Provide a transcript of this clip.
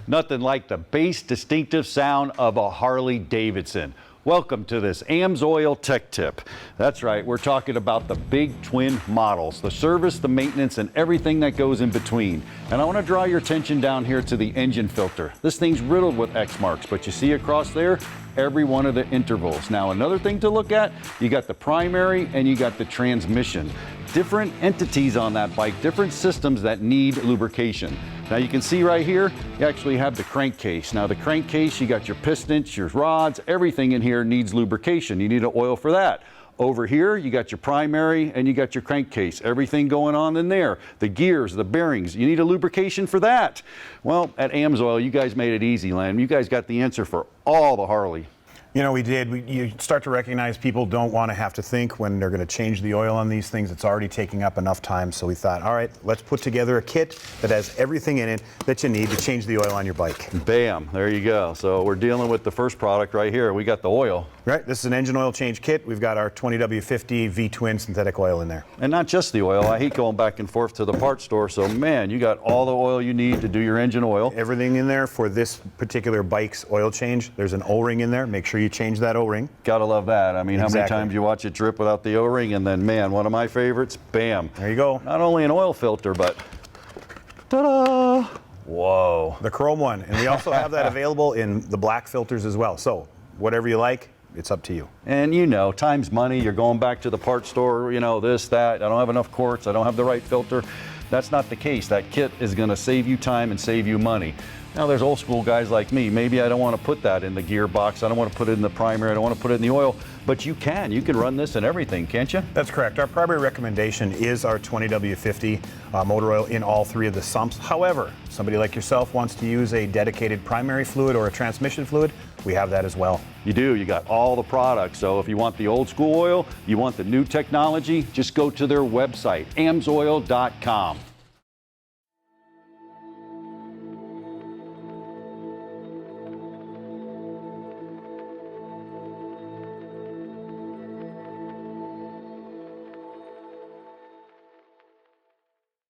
Nothing like the bass distinctive sound of a Harley Davidson. Welcome to this AMSOIL Tech Tip. That's right, we're talking about the big twin models, the service, the maintenance, and everything that goes in between. And I want to draw your attention down here to the engine filter. This thing's riddled with X marks, but you see across there, every one of the intervals. Now another thing to look at, you got the primary and you got the transmission. Different entities on that bike, different systems that need lubrication. Now you can see right here, you actually have the crankcase. Now the crankcase, you got your pistons, your rods, everything in here needs lubrication. You need an oil for that. Over here, you got your primary and you got your crankcase. Everything going on in there. The gears, the bearings, you need a lubrication for that. Well, at AMSOIL, you guys made it easy, Len. You guys got the answer for all the Harley. You know, we did. You start to recognize people don't want to have to think when they're going to change the oil on these things. It's already taking up enough time. So we thought, all right, let's put together a kit that has everything in it that you need to change the oil on your bike. Bam, there you go. So we're dealing with the first product right here. We got the oil. Right, this is an engine oil change kit. We've got our 20W50 V-twin synthetic oil in there. And not just the oil. I hate going back and forth to the parts store. So man, you got all the oil you need to do your engine oil. Everything in there for this particular bike's oil change. There's an O-ring in there. Make sure you change that O-ring. Gotta love that. I mean, Exactly. How many times you watch it drip without the O-ring, and then man, one of my favorites, bam. There you go. Not only an oil filter, but ta-da! Whoa. The chrome one. And we also have that available in the black filters as well. So whatever you like, it's up to you. And you know, time's money. You're going back to the parts store, you know, this, that. I don't have enough quarts. I don't have the right filter. That's not the case. That kit is going to save you time and save you money. Now, there's old school guys like me. Maybe I don't want to put that in the gearbox. I don't want to put it in the primary. I don't want to put it in the oil. But you can. You can run this in everything, can't you? That's correct. Our primary recommendation is our 20W50 motor oil in all three of the sumps. However, somebody like yourself wants to use a dedicated primary fluid or a transmission fluid, we have that as well. You do. You got all the products. So if you want the old school oil, you want the new technology, just go to their website, amsoil.com.